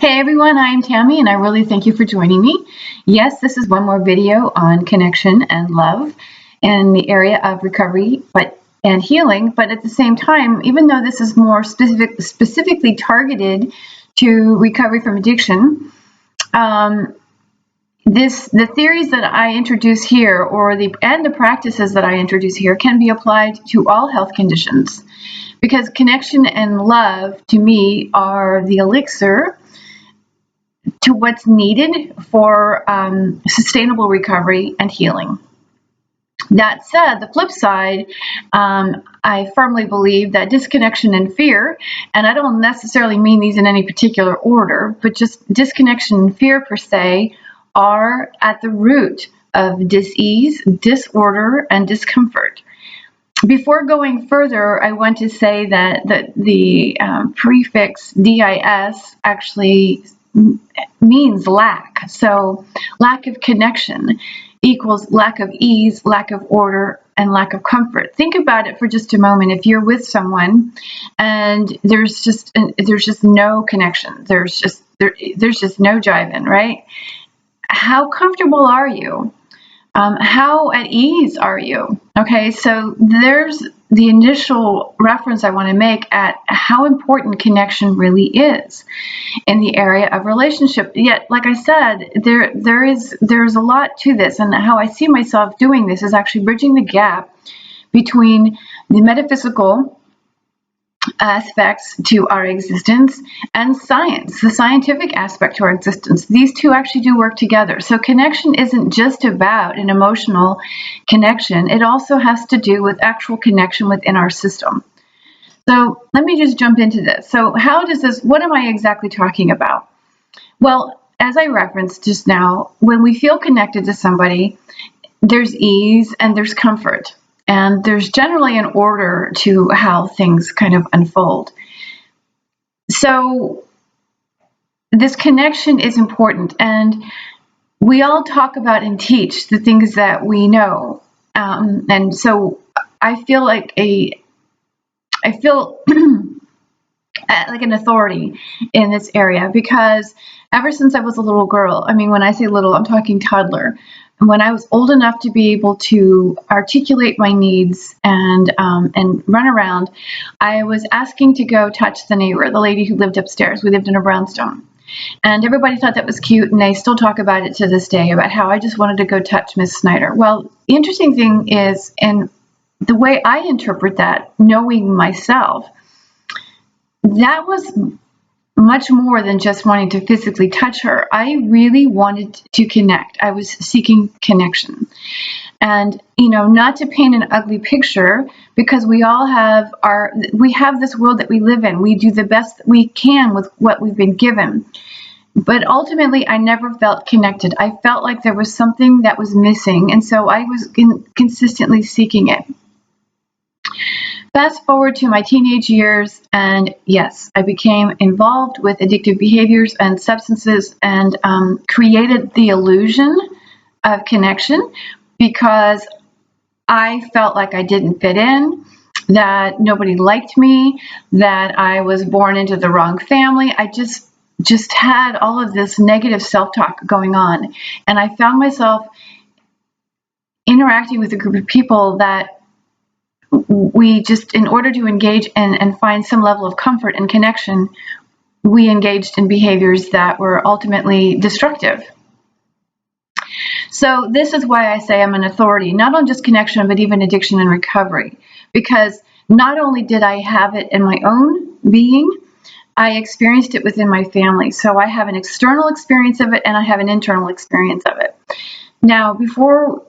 Hey everyone, I'm Tammy and I really thank you for joining me. Yes, this is one more video on connection and love in the area of recovery and healing, but at the same time, even though this is more specifically targeted to recovery from addiction, the theories that I introduce here and the practices that I introduce here can be applied to all health conditions, because connection and love to me are the elixir to what's needed for sustainable recovery and healing. That said, the flip side, I firmly believe that disconnection and fear, and I don't necessarily mean these in any particular order, but just disconnection and fear per se, are at the root of dis-ease, disorder, and discomfort. Before going further, I want to say that the prefix DIS actually means lack. So lack of connection equals lack of ease, lack of order, and lack of comfort. Think about it for just a moment. If you're with someone and there's just no connection, there's just no jive in, right? How comfortable are you? How at ease are you? Okay, so there's the initial reference I want to make at how important connection really is in the area of relationship. Yet, like I said, there's a lot to this, and how I see myself doing this is actually bridging the gap between the metaphysical aspects to our existence and science, the scientific aspect to our existence. These two actually do work together. So connection isn't just about an emotional connection. It also has to do with actual connection within our system. So let me just jump into this. So what am I exactly talking about? Well, as I referenced just now, when we feel connected to somebody, there's ease and there's comfort. And there's generally an order to how things kind of unfold. So this connection is important, and we all talk about and teach the things that we know. And so I feel like like an authority in this area, because ever since I was a little girl, I mean, when I say little, I'm talking toddler. And when I was old enough to be able to articulate my needs and run around, I was asking to go touch the neighbor, the lady who lived upstairs. We lived in a brownstone. And everybody thought that was cute, and they still talk about it to this day, about how I just wanted to go touch Miss Snyder. Well, the interesting thing is, and the way I interpret that, knowing myself, that was much more than just wanting to physically touch her. I really wanted to connect. I was seeking connection. And, not to paint an ugly picture, because we have this world that we live in. We do the best that we can with what we've been given. But ultimately, I never felt connected. I felt like there was something that was missing. And so I was consistently seeking it. Fast forward to my teenage years, and yes, I became involved with addictive behaviors and substances, and created the illusion of connection, because I felt like I didn't fit in, that nobody liked me, that I was born into the wrong family. I just had all of this negative self-talk going on, and I found myself interacting with a group of people that we just, in order to engage and find some level of comfort and connection, we engaged in behaviors that were ultimately destructive. So this is why I say I'm an authority, not on just connection, but even addiction and recovery. Because not only did I have it in my own being, I experienced it within my family. So I have an external experience of it, and I have an internal experience of it. Now, before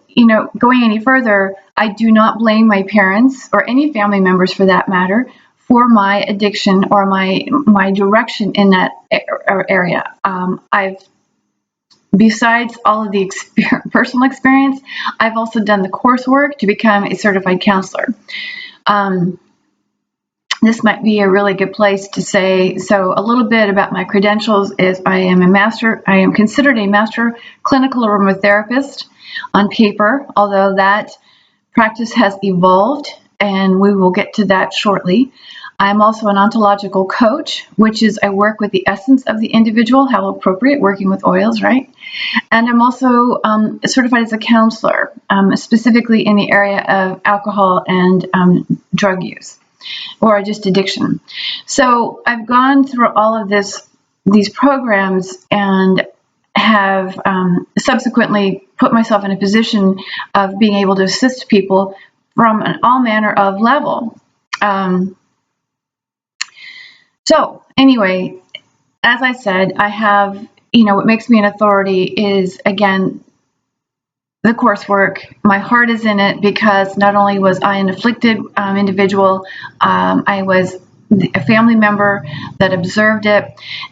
going any further, I do not blame my parents, or any family members for that matter, for my addiction or my direction in that area. Besides all of the personal experience, I've also done the coursework to become a certified counselor. This might be a really good place to say, so a little bit about my credentials is I am considered a master clinical aromatherapist on paper, although that practice has evolved, and we will get to that shortly. I'm also an ontological coach, which is I work with the essence of the individual, how appropriate, working with oils, right? And I'm also certified as a counselor, specifically in the area of alcohol and drug use, or just addiction. So I've gone through all of these programs and have subsequently put myself in a position of being able to assist people from all manner of level. So anyway, as I said, I have, what makes me an authority is, again, the coursework. My heart is in it because not only was I an afflicted individual, I was a family member that observed it.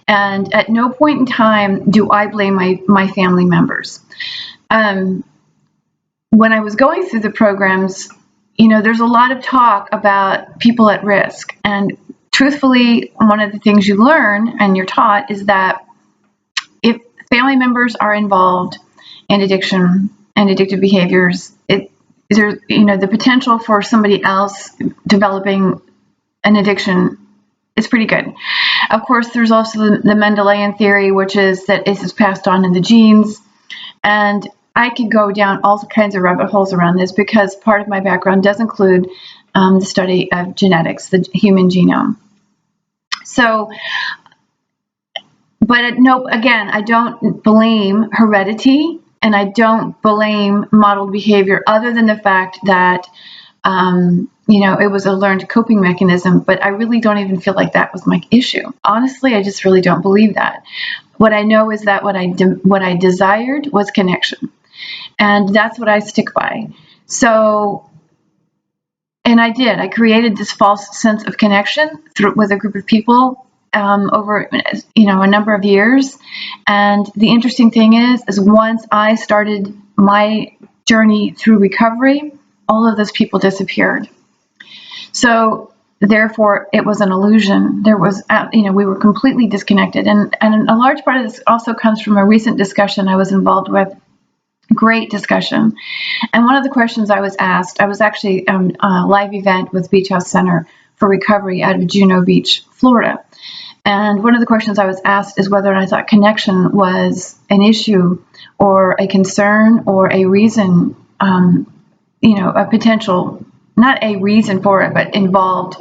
And at no point in time do I blame my family members. When I was going through the programs, there's a lot of talk about people at risk. And truthfully, one of the things you learn and you're taught is that if family members are involved in addiction and addictive behaviors, there's the potential for somebody else developing an addiction is pretty good. Of course, there's also the Mendelian theory, which is that it is passed on in the genes. And I could go down all kinds of rabbit holes around this because part of my background does include the study of genetics, the human genome. So, but again, I don't blame heredity and I don't blame modeled behavior other than the fact that, it was a learned coping mechanism, but I really don't even feel like that was my issue. Honestly, I just really don't believe that. What I know is that what I desired was connection. And that's what I stick by. So, and I did. I created this false sense of connection with a group of people over, a number of years. And the interesting thing is once I started my journey through recovery, all of those people disappeared. So therefore, it was an illusion. There was, we were completely disconnected. And a large part of this also comes from a recent discussion I was involved with. Great discussion. And one of the questions I was asked, I was actually a live event with Beach House Center for Recovery out of Juno Beach, Florida. And one of the questions I was asked is whether I thought connection was an issue or a concern or a reason, a potential, not a reason for it, but involved.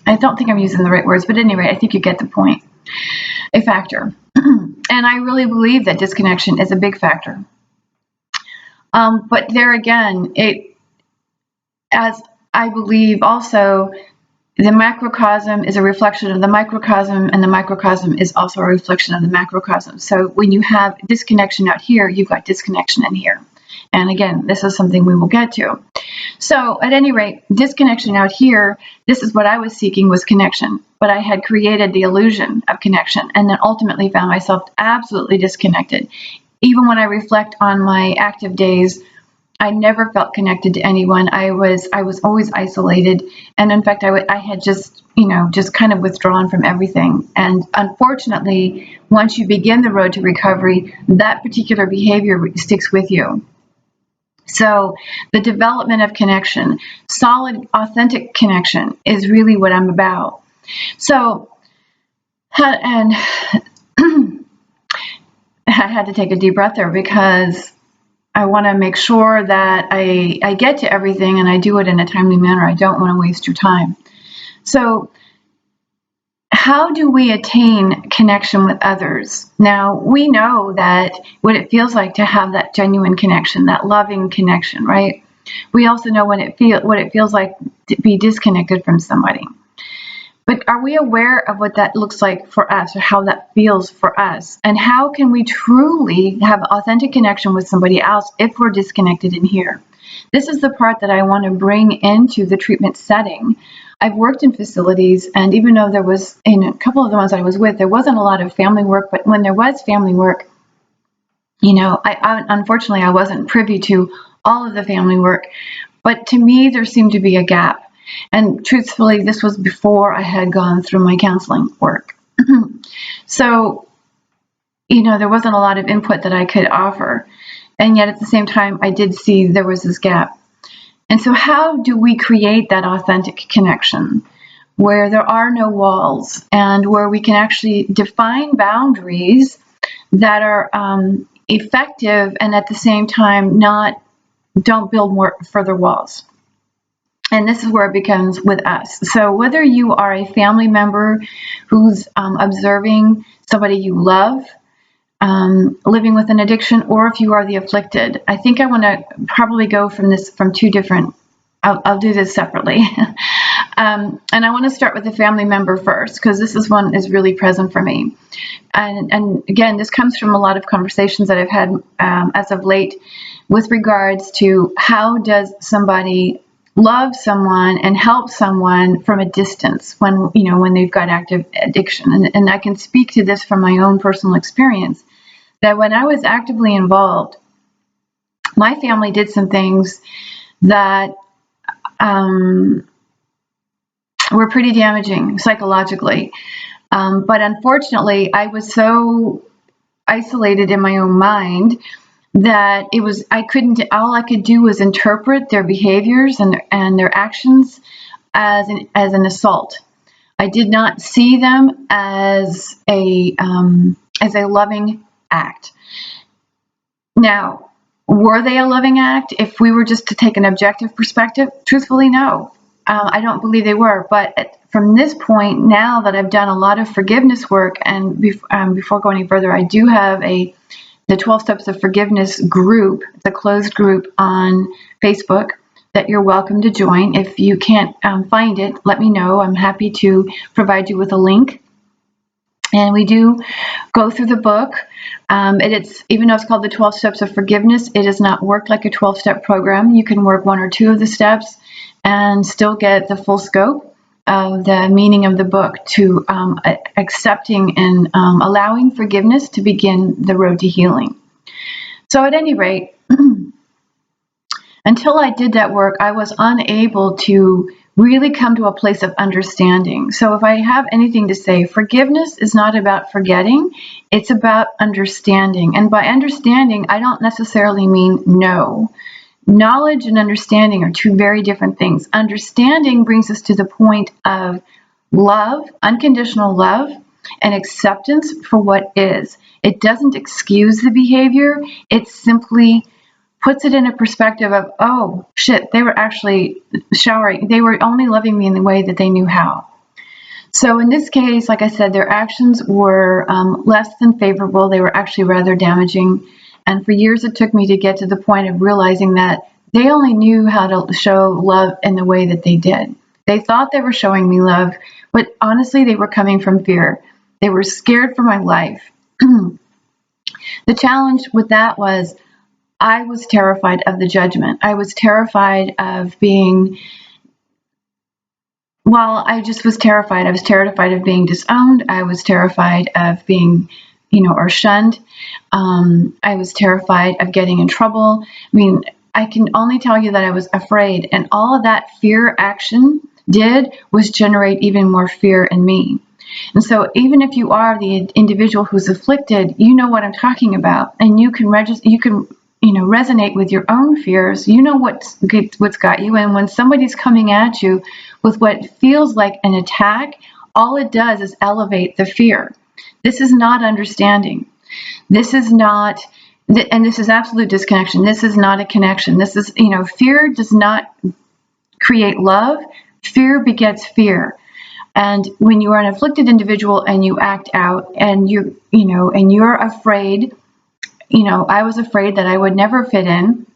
I don't think I'm using the right words, but anyway, I think you get the point. A factor. And I really believe that disconnection is a big factor. But there again, as I believe also, the macrocosm is a reflection of the microcosm, and the microcosm is also a reflection of the macrocosm. So when you have disconnection out here, you've got disconnection in here. And again, this is something we will get to. So at any rate, disconnection out here, this is what I was seeking, was connection. But I had created the illusion of connection and then ultimately found myself absolutely disconnected. Even when I reflect on my active days, I never felt connected to anyone. I was always isolated. And in fact, I had just kind of withdrawn from everything. And unfortunately, once you begin the road to recovery, that particular behavior sticks with you. So the development of connection, solid, authentic connection is really what I'm about. So, and I had to take a deep breath there because I want to make sure that I get to everything and I do it in a timely manner. I don't want to waste your time. So how do we attain connection with others? Now, we know that what it feels like to have that genuine connection, that loving connection, right? We also know what it feels like to be disconnected from somebody. But are we aware of what that looks like for us, or how that feels for us? And how can we truly have authentic connection with somebody else if we're disconnected in here? This is the part that I want to bring into the treatment setting. I've worked in facilities, and even though there was, in a couple of the ones I was with, there wasn't a lot of family work, but when there was family work, unfortunately, I wasn't privy to all of the family work. But to me, there seemed to be a gap. And truthfully, this was before I had gone through my counseling work. So, there wasn't a lot of input that I could offer. And yet at the same time, I did see there was this gap. And so how do we create that authentic connection? where there are no walls, and where we can actually define boundaries that are effective and at the same time don't build more further walls. And this is where it becomes with us. So whether you are a family member who's observing somebody you love living with an addiction, or if you are the afflicted, I think I want to probably go from two different. I'll do this separately. And I want to start with the family member first, because this is one is really present for me. And again, this comes from a lot of conversations that I've had as of late with regards to how does somebody love someone and help someone from a distance when they've got active addiction. And I can speak to this from my own personal experience, that when I was actively involved, my family did some things that were pretty damaging psychologically. But unfortunately, I was so isolated in my own mind that all I could do was interpret their behaviors and their actions as an assault. I did not see them as a loving act. Now, were they a loving act? If we were just to take an objective perspective, truthfully, no. I don't believe they were. But from this point, now that I've done a lot of forgiveness work, and before going any further, I do have the 12 Steps of Forgiveness group. It's a closed group on Facebook that you're welcome to join. If you can't find it, let me know. I'm happy to provide you with a link. And we do go through the book. Even though it's called the 12 Steps of Forgiveness, it does not work like a 12-step program. You can work one or two of the steps and still get the full scope of the meaning of the book, to accepting and allowing forgiveness to begin the road to healing. So at any rate, until I did that work, I was unable to really come to a place of understanding. So if I have anything to say, forgiveness is not about forgetting, it's about understanding. And by understanding, I don't necessarily mean no. Knowledge and understanding are two very different things. Understanding brings us to the point of love, unconditional love, and acceptance for what is. It doesn't excuse the behavior. It simply puts it in a perspective of, oh, shit, they were actually showering. They were only loving me in the way that they knew how. So in this case, like I said, their actions were less than favorable. They were actually rather damaging. And for years, it took me to get to the point of realizing that they only knew how to show love in the way that they did. They thought they were showing me love, but honestly, they were coming from fear. They were scared for my life. The challenge with that was I was terrified of the judgment. I was terrified of being, I just was terrified. I was terrified of being disowned. I was terrified of being or shunned. I was terrified of getting in trouble. I mean, I can only tell you that I was afraid, and all of that fear action did was generate even more fear in me. And so even if you are the individual who's afflicted, you know what I'm talking about, and you can resonate with your own fears. You know what's got you, and when somebody's coming at you with what feels like an attack, all it does is elevate the fear. This is not understanding. This is not, and this is absolute disconnection. This is not a connection. This is, fear does not create love. Fear begets fear. And when you are an afflicted individual and you act out and you're afraid, I was afraid that I would never fit in.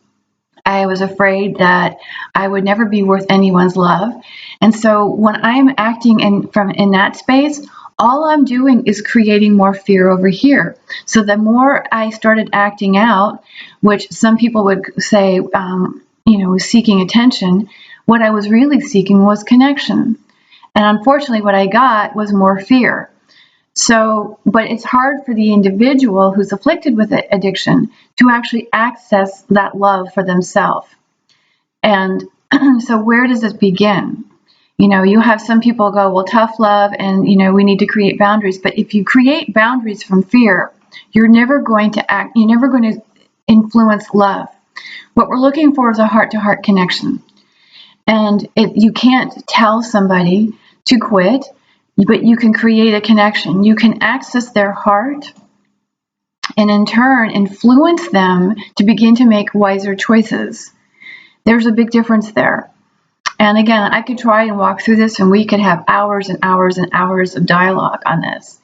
I was afraid that I would never be worth anyone's love. And so when I'm acting in that space, all I'm doing is creating more fear over here. So the more I started acting out, which some people would say, seeking attention, what I was really seeking was connection. And unfortunately, what I got was more fear. So, but it's hard for the individual who's afflicted with addiction to actually access that love for themselves. And so where does it begin? You have some people go, well, tough love, and, we need to create boundaries. But if you create boundaries from fear, you're never going to influence love. What we're looking for is a heart-to-heart connection. And you can't tell somebody to quit, but you can create a connection. You can access their heart and in turn influence them to begin to make wiser choices. There's a big difference there. And again, I could try and walk through this and we could have hours and hours and hours of dialogue on this.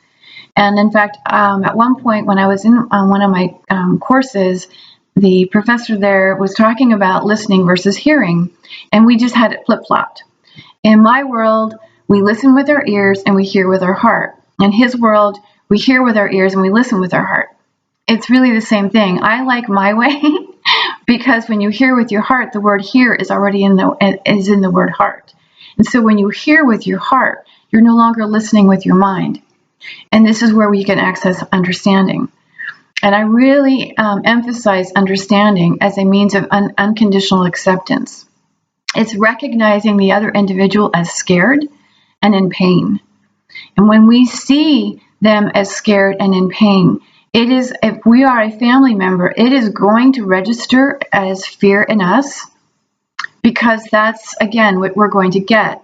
And in fact, at one point when I was in one of my courses, the professor there was talking about listening versus hearing, and we just had it flip-flopped. In my world, we listen with our ears and we hear with our heart. In his world, we hear with our ears and we listen with our heart. It's really the same thing. I like my way because when you hear with your heart, the word hear is already in the word heart. And so when you hear with your heart, you're no longer listening with your mind. And this is where we can access understanding. And I really emphasize understanding as a means of unconditional acceptance. It's recognizing the other individual as scared and in pain. And when we see them as scared and in pain, it is, if we are a family member, it is going to register as fear in us because that's, again, what we're going to get.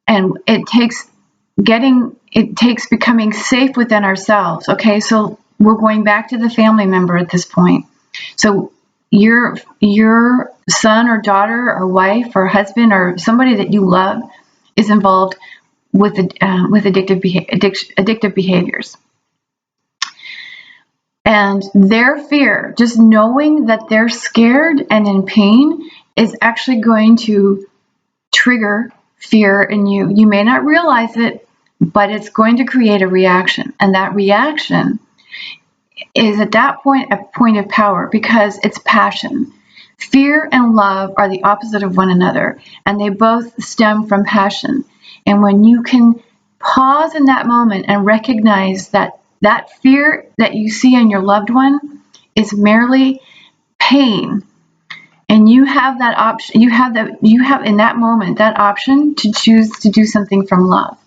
And it takes becoming safe within ourselves. Okay, so we're going back to the family member at this point. So your son or daughter or wife or husband or somebody that you love is involved with addictive behaviors. And their fear, just knowing that they're scared and in pain, is actually going to trigger fear in you. You may not realize it, but it's going to create a reaction. And that reaction is at that point a point of power because it's passion. Fear and love are the opposite of one another, and they both stem from passion. And when you can pause in that moment and recognize that that fear that you see in your loved one is merely pain, and you have that option, you have in that moment that option to choose to do something from love.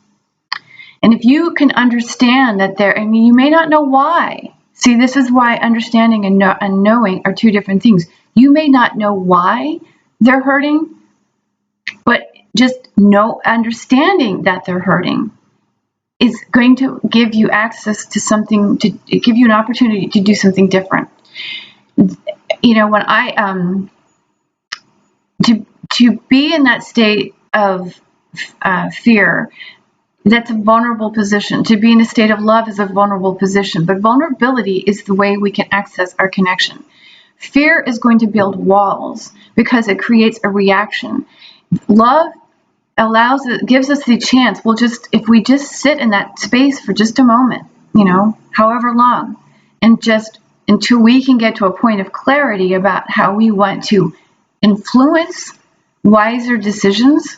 And if you can understand that you may not know why. See, this is why understanding and knowing are two different things. You may not know why they're hurting, but just understanding that they're hurting is going to give you access to something, to give you an opportunity to do something different. You know, when to be in that state of fear, that's a vulnerable position. To be in a state of love is a vulnerable position, but vulnerability is the way we can access our connection. Fear is going to build walls because it creates a reaction. Love gives us the chance. If we just sit in that space for just a moment, however long, and just until we can get to a point of clarity about how we want to influence wiser decisions,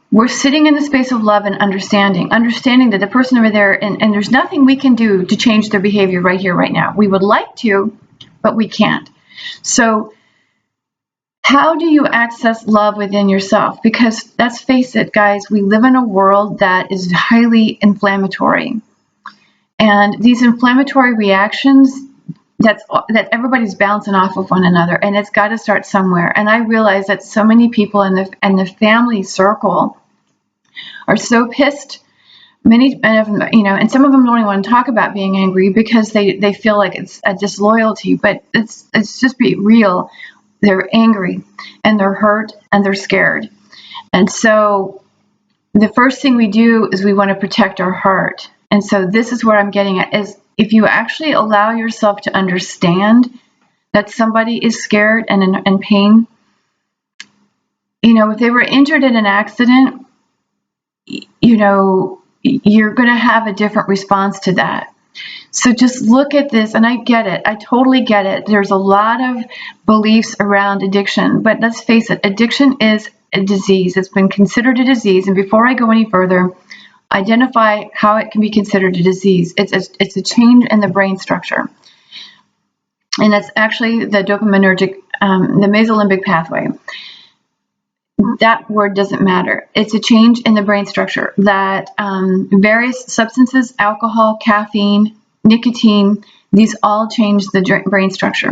we're sitting in the space of love and understanding that the person over there, and there's nothing we can do to change their behavior right here, right now. We would like to, but we can't. So how do you access love within yourself? Because let's face it, guys, we live in a world that is highly inflammatory. And these inflammatory reactions, that everybody's bouncing off of one another, and it's got to start somewhere. And I realize that so many people in the family circle are so pissed. Many of them, and some of them don't even want to talk about being angry because they feel like it's a disloyalty. But it's just be real. They're angry and they're hurt and they're scared. And so the first thing we do is we want to protect our heart. And so this is where I'm getting at, is if you actually allow yourself to understand that somebody is scared and in pain, if they were injured in an accident, you're going to have a different response to that. So just look at this, and I get it. I totally get it. There's a lot of beliefs around addiction, but let's face it, addiction is a disease. It's been considered a disease. And before I go any further, identify how it can be considered a disease. It's a change in the brain structure. And that's actually the dopaminergic, the mesolimbic pathway. That word doesn't matter. It's a change in the brain structure that various substances, alcohol, caffeine, nicotine, these all change the brain structure.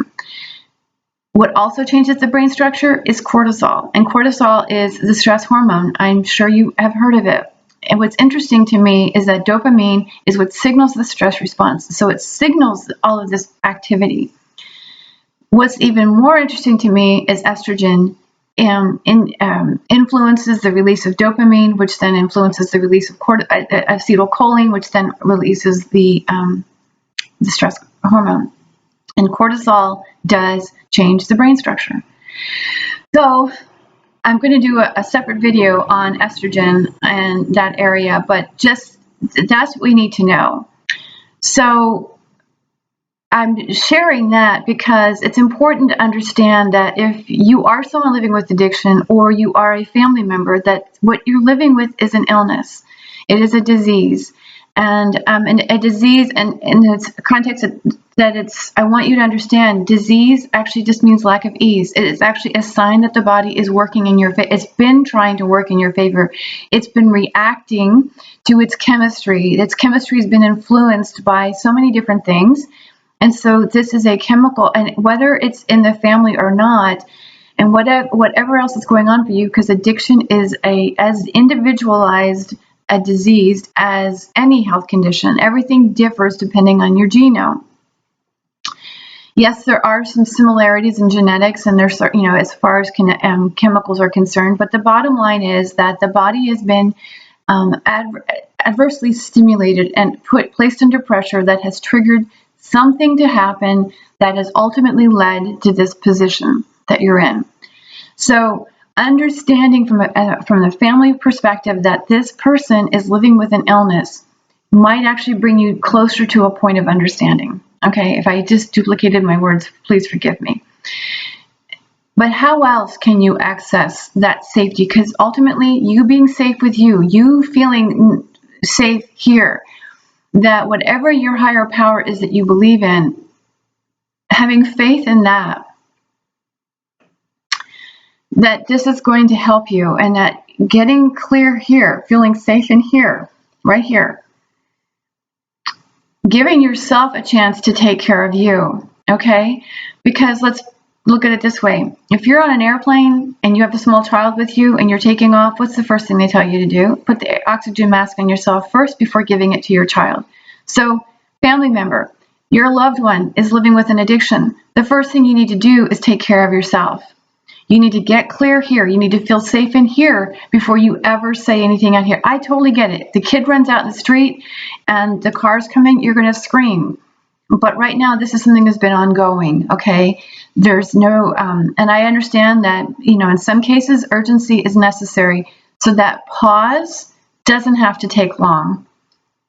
What also changes the brain structure is cortisol. And cortisol is the stress hormone. I'm sure you have heard of it. And what's interesting to me is that dopamine is what signals the stress response. So it signals all of this activity. What's even more interesting to me is estrogen influences the release of dopamine, which then influences the release of acetylcholine, which then releases the stress hormone. And cortisol does change the brain structure. So I'm going to do a separate video on estrogen and that area, but just that's what we need to know. So I'm sharing that because it's important to understand that if you are someone living with addiction or you are a family member, that what you're living with is an illness. It is a disease. And a disease, and in its context that it's, I want you to understand, disease actually just means lack of ease. It is actually a sign that the body is working in your favor. It's been trying to work in your favor. It's been reacting to its chemistry. Its chemistry has been influenced by so many different things. And so this is a chemical, and whether it's in the family or not, and whatever else is going on for you, because addiction is as individualized a disease as any health condition. Everything differs depending on your genome. Yes, there are some similarities in genetics, and there's, as far as chemicals are concerned, but the bottom line is that the body has been adversely stimulated and placed under pressure that has triggered something to happen that has ultimately led to this position that you're in. So understanding from the family perspective that this person is living with an illness might actually bring you closer to a point of understanding. Okay, if I just duplicated my words, please forgive me. But how else can you access that safety? Because ultimately, you being safe with you feeling safe here, that whatever your higher power is that you believe in, having faith in that this is going to help you, and that getting clear here, feeling safe in here, right here, giving yourself a chance to take care of you, okay? Because let's look at it this way. If you're on an airplane and you have a small child with you and you're taking off, what's the first thing they tell you to do? Put the oxygen mask on yourself first before giving it to your child. So, family member, your loved one is living with an addiction. The first thing you need to do is take care of yourself. You need to get clear here. You need to feel safe in here before you ever say anything out here. I totally get it. The kid runs out in the street and the car's coming, you're going to scream. But right now, this is something that's been ongoing, okay? There's no, and I understand that, in some cases, urgency is necessary. So that pause doesn't have to take long.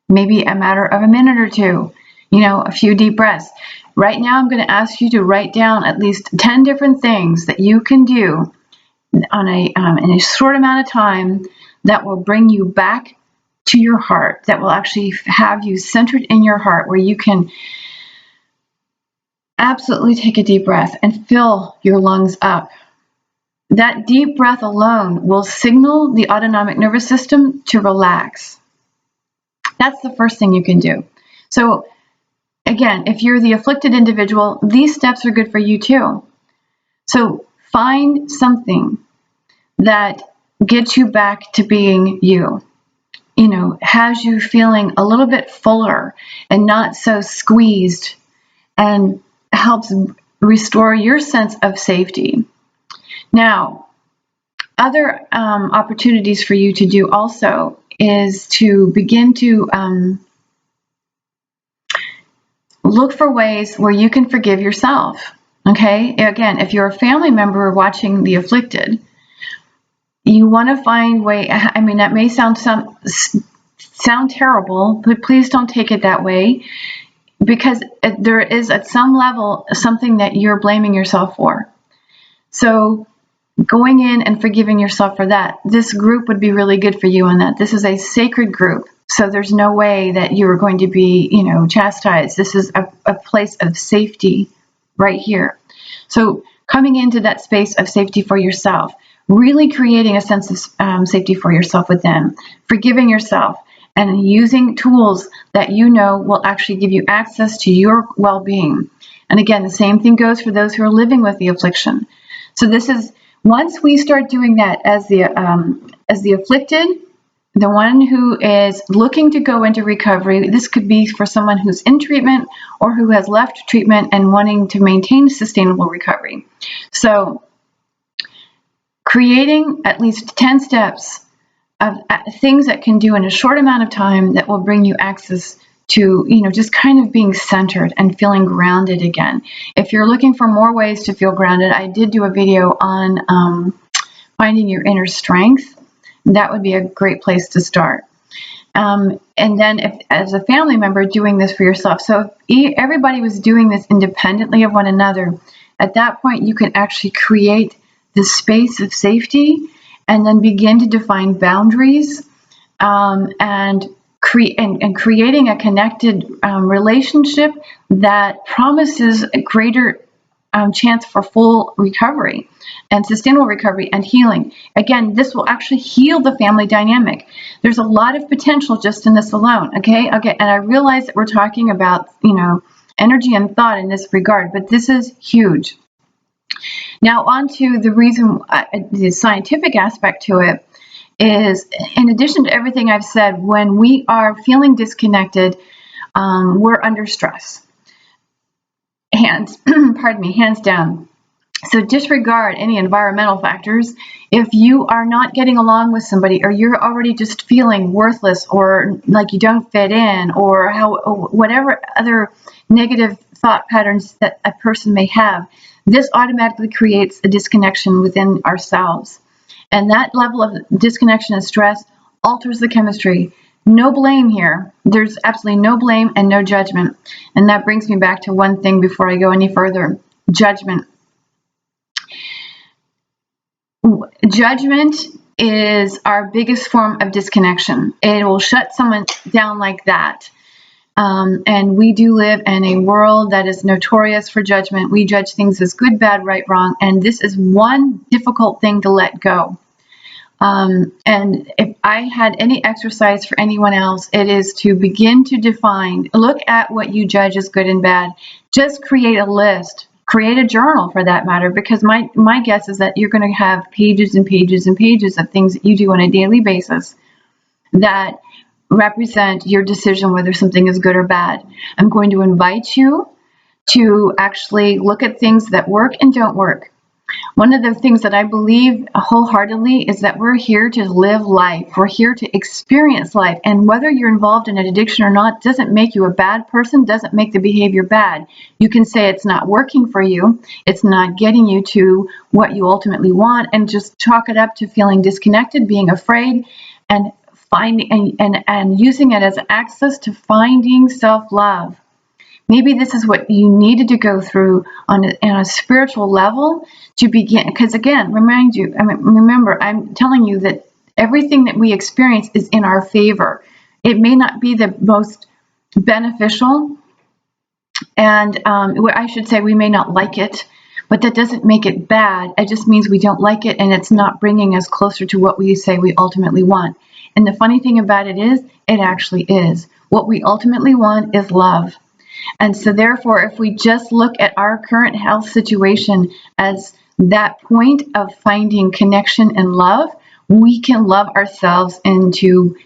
Maybe a matter of a minute or two, a few deep breaths. Right now, I'm going to ask you to write down at least 10 different things that you can do on in a short amount of time that will bring you back to your heart, that will actually have you centered in your heart, where you can absolutely take a deep breath and fill your lungs up. That deep breath alone will signal the autonomic nervous system to relax. That's the first thing you can do. So again, if you're the afflicted individual, these steps are good for you too. So find something that gets you back to being you, has you feeling a little bit fuller and not so squeezed, and helps restore your sense of safety. Now, other opportunities for you to do also is to begin to look for ways where you can forgive yourself, okay? Again, if you're a family member watching the afflicted, you want to find way, that may sound terrible, but please don't take it that way, because there is at some level something that you're blaming yourself for. So going in and forgiving yourself for that, this group would be really good for you on that. This is a sacred group. So there's no way that you are going to be, chastised. This is a place of safety right here. So coming into that space of safety for yourself, really creating a sense of safety for yourself within, forgiving yourself, and using tools that will actually give you access to your well-being. And again, the same thing goes for those who are living with the affliction. So this is, once we start doing that as the afflicted, the one who is looking to go into recovery. This could be for someone who's in treatment or who has left treatment and wanting to maintain sustainable recovery. So creating at least 10 steps of things that can do in a short amount of time that will bring you access to, just kind of being centered and feeling grounded again. If you're looking for more ways to feel grounded, I did do a video on finding your inner strength. That would be a great place to start. And then if, as a family member, doing this for yourself. So if everybody was doing this independently of one another, at that point you can actually create the space of safety and then begin to define boundaries and creating a connected relationship that promises a greater chance for full recovery and sustainable recovery and healing. Again, this will actually heal the family dynamic. There's a lot of potential just in this alone. Okay. And I realize that we're talking about, energy and thought in this regard, but this is huge. Now, on to the reason, the scientific aspect to it is, in addition to everything I've said, when we are feeling disconnected, we're under stress. Hands down. So disregard any environmental factors. If you are not getting along with somebody, or you're already just feeling worthless, or like you don't fit in, or whatever other negative thought patterns that a person may have, this automatically creates a disconnection within ourselves. And that level of disconnection and stress alters the chemistry. No blame here. There's absolutely no blame and no judgment. And that brings me back to one thing before I go any further. Judgment. Judgment is our biggest form of disconnection. It will shut someone down like that. And we do live in a world that is notorious for judgment. We judge things as good, bad, right, wrong. And this is one difficult thing to let go. And if I had any exercise for anyone else, it is to begin to define, look at what you judge as good and bad. Just create a list, create a journal for that matter, because my guess is that you're going to have pages and pages and pages of things that you do on a daily basis that represent your decision whether something is good or bad. I'm going to invite you to actually look at things that work and don't work. One of the things that I believe wholeheartedly is that we're here to live life. We're here to experience life. And whether you're involved in an addiction or not doesn't make you a bad person, doesn't make the behavior bad. You can say it's not working for you, it's not getting you to what you ultimately want, and just chalk it up to feeling disconnected, being afraid, and finding and using it as access to finding self-love. Maybe this is what you needed to go through on a spiritual level to begin. Because again, remember, I'm telling you that everything that we experience is in our favor. It may not be the most beneficial, and I should say we may not like it, but that doesn't make it bad. It just means we don't like it, and it's not bringing us closer to what we say we ultimately want. And the funny thing about it is, it actually is. What we ultimately want is love. And so therefore, if we just look at our current health situation as that point of finding connection and love, we can love ourselves into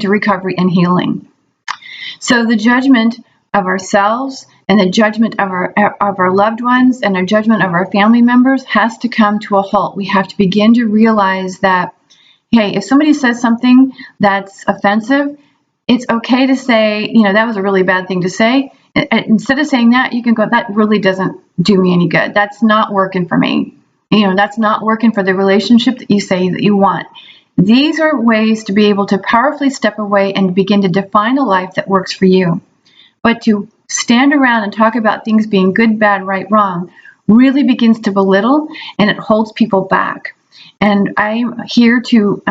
recovery and healing. So the judgment of ourselves and the judgment of our loved ones and our judgment of our family members has to come to a halt. We have to begin to realize that, hey, if somebody says something that's offensive, it's okay to say, that was a really bad thing to say. Instead of saying that, you can go, that really doesn't do me any good. That's not working for me. That's not working for the relationship that you say that you want. These are ways to be able to powerfully step away and begin to define a life that works for you. But to stand around and talk about things being good, bad, right, wrong really begins to belittle, and it holds people back. And I'm here to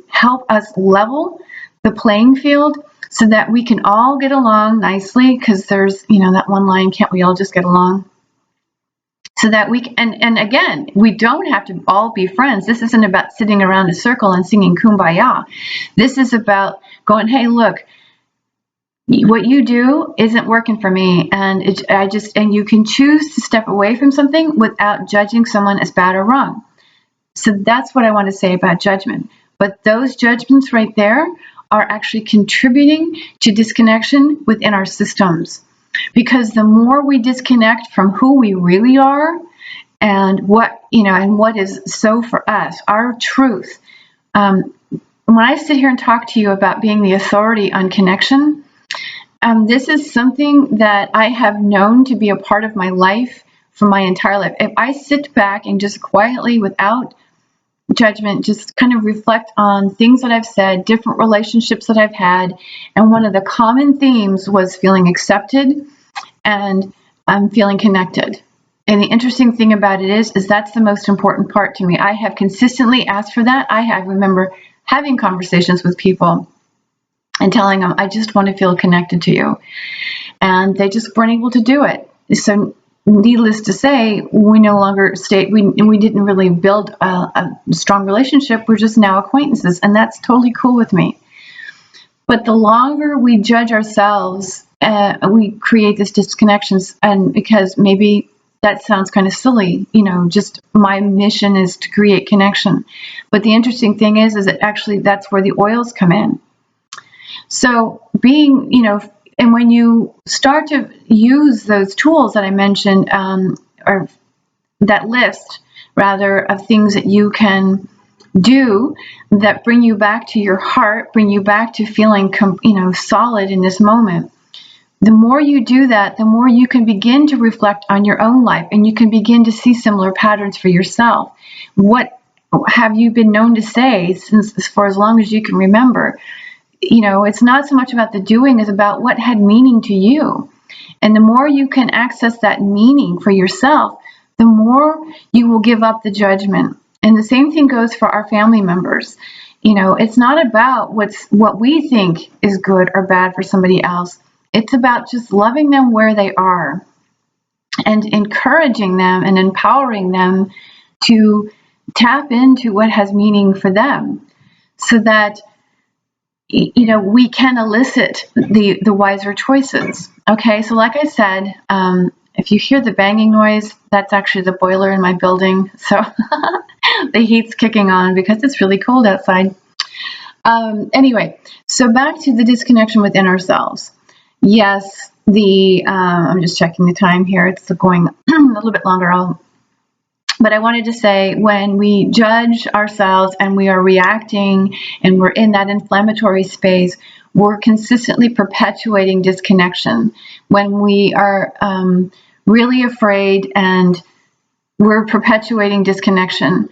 help us level the playing field so that we can all get along nicely, because there's, that one line, can't we all just get along? So that we can, and again, we don't have to all be friends. This isn't about sitting around a circle and singing Kumbaya. This is about going, hey, look, what you do isn't working for me, and and you can choose to step away from something without judging someone as bad or wrong. So that's what I want to say about judgment. But those judgments right there are actually contributing to disconnection within our systems. Because the more we disconnect from who we really are and what, and what is so for us, our truth. When I sit here and talk to you about being the authority on connection, this is something that I have known to be a part of my life for my entire life. If I sit back and just quietly, without judgment, just kind of reflect on things that I've said, different relationships that I've had, and one of the common themes was feeling accepted and feeling connected. And the interesting thing about it is that's the most important part to me. I have consistently asked for that. I remember having conversations with people and telling them, I just want to feel connected to you. And they just weren't able to do it. So needless to say, we no longer we didn't really build a strong relationship. We're just now acquaintances, and that's totally cool with me. But the longer we judge ourselves, we create this disconnections, and because maybe that sounds kind of silly, just my mission is to create connection. But the interesting thing is that actually that's where the oils come in. So being, and when you start to use those tools that I mentioned, or that list, rather, of things that you can do that bring you back to your heart, bring you back to feeling, solid in this moment, the more you do that, the more you can begin to reflect on your own life, and you can begin to see similar patterns for yourself. What have you been known to say for as long as you can remember? It's not so much about the doing as about what had meaning to you. And the more you can access that meaning for yourself, the more you will give up the judgment. And the same thing goes for our family members. It's not about what we think is good or bad for somebody else. It's about just loving them where they are and encouraging them and empowering them to tap into what has meaning for them, so that we can elicit the wiser choices. Okay, so like I said, if you hear the banging noise, that's actually the boiler in my building. So the heat's kicking on because it's really cold outside. Anyway, so back to the disconnection within ourselves. Yes, I'm just checking the time here. It's going a little bit longer. But I wanted to say, when we judge ourselves and we are reacting and we're in that inflammatory space, we're consistently perpetuating disconnection. When we are really afraid, and we're perpetuating disconnection.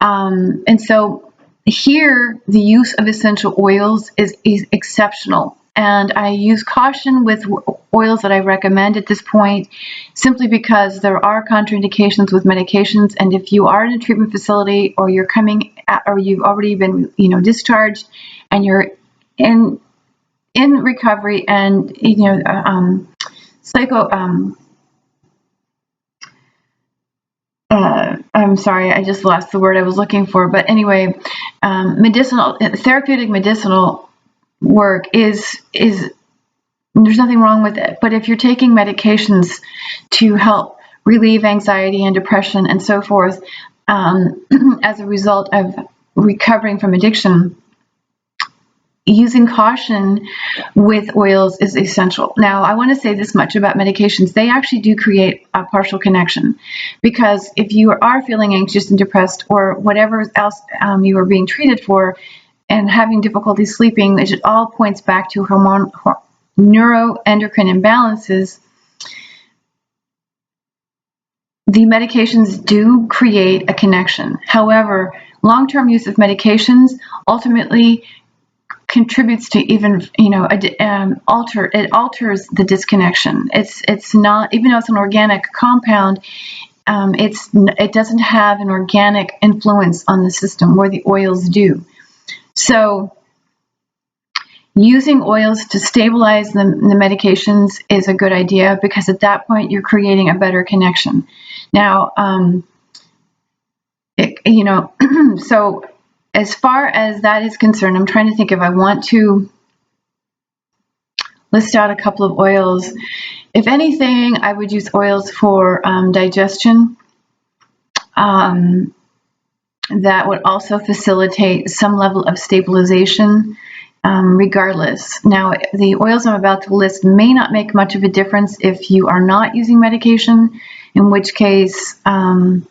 And so here, the use of essential oils is exceptional. And I use caution with oils that I recommend at this point, simply because there are contraindications with medications. And if you are in a treatment facility, or you're or you've already been, discharged, and you're in recovery, and I'm sorry, I just lost the word I was looking for. But anyway, therapeutic medicinal work is there's nothing wrong with it. But if you're taking medications to help relieve anxiety and depression and so forth, as a result of recovering from addiction, using caution with oils is essential. Now, I want to say this much about medications. They actually do create a partial connection, because if you are feeling anxious and depressed, or whatever else you are being treated for, and having difficulty sleeping, it all points back to neuroendocrine imbalances. The medications do create a connection. However, long-term use of medications ultimately contributes to even, it alters the disconnection. It's not, even though it's an organic compound, it doesn't have an organic influence on the system where the oils do. So using oils to stabilize the medications is a good idea, because at that point you're creating a better connection. Now, so as far as that is concerned, I'm trying to think if I want to list out a couple of oils. If anything, I would use oils for digestion. that would also facilitate some level of stabilization, regardless. Now, the oils I'm about to list may not make much of a difference if you are not using medication, in which case, I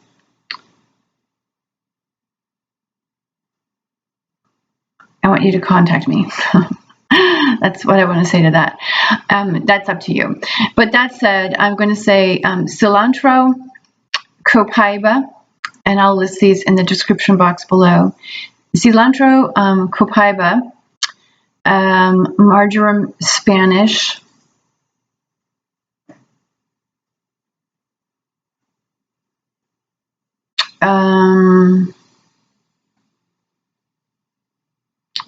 want you to contact me. That's what I want to say to that. That's up to you. But that said, I'm going to say cilantro, copaiba, and I'll list these in the description box below. Cilantro, copaiba, marjoram Spanish,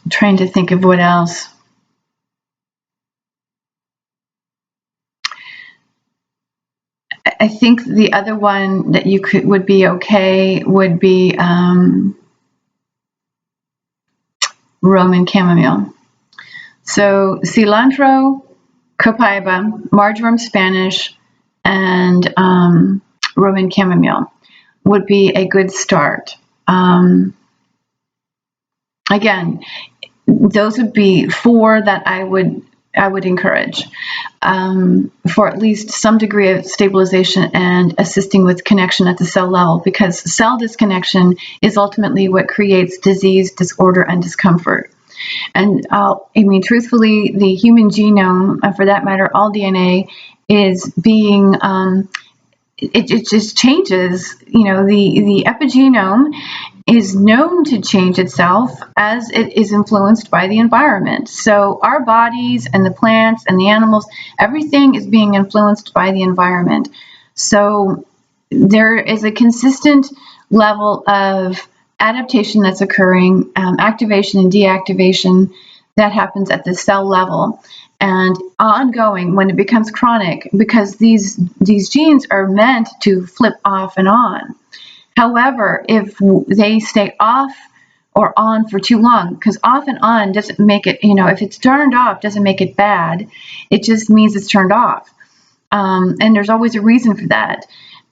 trying to think of what else. I think the other one that you would be okay would be Roman chamomile. So cilantro, copaiba, marjoram Spanish, and Roman chamomile would be a good start. Again, those would be 4 that I would encourage for at least some degree of stabilization and assisting with connection at the cell level, because cell disconnection is ultimately what creates disease, disorder, and discomfort. And I mean, truthfully, the human genome, and for that matter, all DNA, is being it just changes. You know, the epigenome is known to change itself as it is influenced by the environment. So our bodies and the plants and the animals, everything is being influenced by the environment. So there is a consistent level of adaptation that's occurring, activation and deactivation that happens at the cell level, and ongoing when it becomes chronic, because these genes are meant to flip off and on. However, if they stay off or on for too long, because off and on doesn't make it, if it's turned off doesn't make it bad, it just means it's turned off. And there's always a reason for that.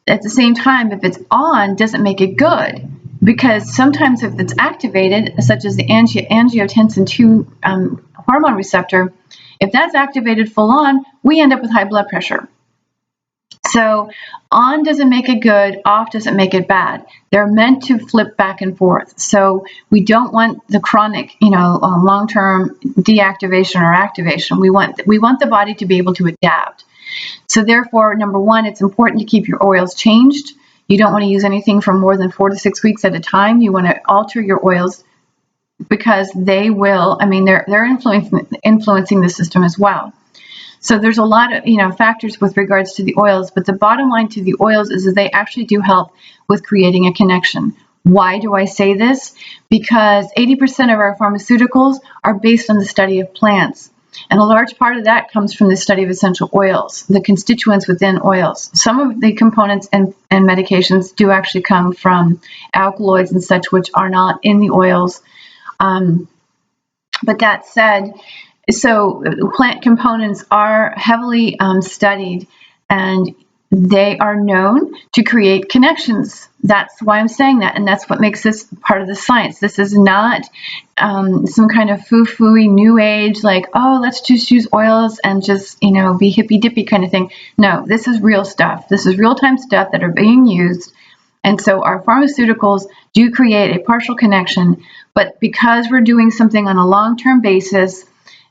At the same time, if it's on, doesn't make it good, because sometimes if it's activated, such as the angiotensin 2 hormone receptor, if that's activated full on, we end up with high blood pressure. So on doesn't make it good, off doesn't make it bad. They're meant to flip back and forth. So we don't want the chronic, long-term deactivation or activation. We want the body to be able to adapt. So therefore, number one, it's important to keep your oils changed. You don't want to use anything for more than 4 to 6 weeks at a time. You want to alter your oils, because they will, they're influencing the system as well. So there's a lot of, factors with regards to the oils, but the bottom line to the oils is that they actually do help with creating a connection. Why do I say this? Because 80% of our pharmaceuticals are based on the study of plants. And a large part of that comes from the study of essential oils, the constituents within oils. Some of the components and medications do actually come from alkaloids and such, which are not in the oils. But that said, so plant components are heavily studied, and they are known to create connections. That's why I'm saying that, and that's what makes this part of the science. This is not some kind of foo-foo-y new age, like, oh, let's just use oils and just, be hippy-dippy kind of thing. No, this is real stuff. This is real-time stuff that are being used. And so our pharmaceuticals do create a partial connection, but because we're doing something on a long-term basis,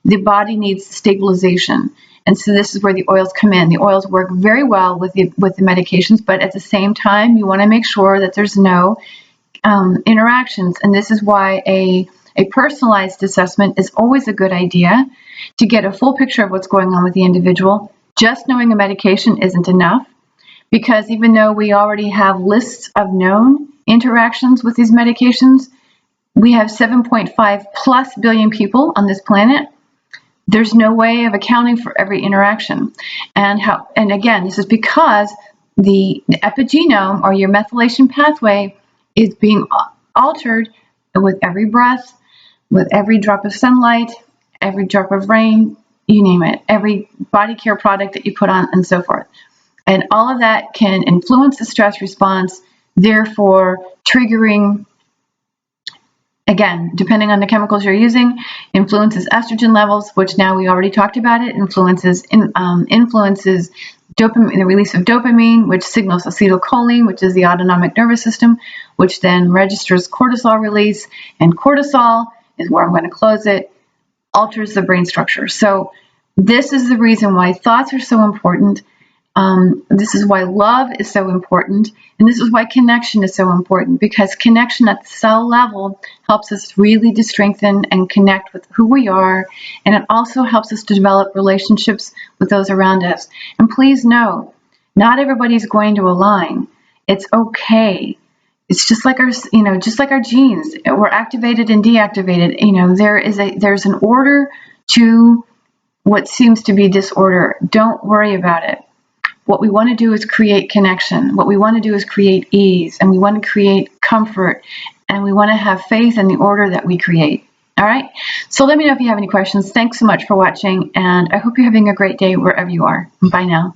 the body needs stabilization. And so this is where the oils come in. The oils work very well with the medications, but at the same time, you want to make sure that there's no interactions. And this is why a personalized assessment is always a good idea, to get a full picture of what's going on with the individual. Just knowing a medication isn't enough, because even though we already have lists of known interactions with these medications, we have 7.5 plus billion people on this planet. There's no way of accounting for every interaction. And again, this is because the epigenome, or your methylation pathway, is being altered with every breath, with every drop of sunlight, every drop of rain, you name it, every body care product that you put on, and so forth. And all of that can influence the stress response, therefore triggering Again, depending on the chemicals you're using, influences estrogen levels, which now we already talked about it, influences dopamine, the release of dopamine, which signals acetylcholine, which is the autonomic nervous system, which then registers cortisol release, and cortisol is where I'm going to close it, alters the brain structure. So this is the reason why thoughts are so important. This is why love is so important, and this is why connection is so important, because connection at the cell level helps us really to strengthen and connect with who we are, and it also helps us to develop relationships with those around us. And please know, not everybody's going to align. It's okay. It's just like our, just like our genes. We're activated and deactivated. There's an order to what seems to be disorder. Don't worry about it. What we want to do is create connection. What we want to do is create ease, and we want to create comfort, and we want to have faith in the order that we create. All right? So let me know if you have any questions. Thanks so much for watching, and I hope you're having a great day wherever you are. Bye now.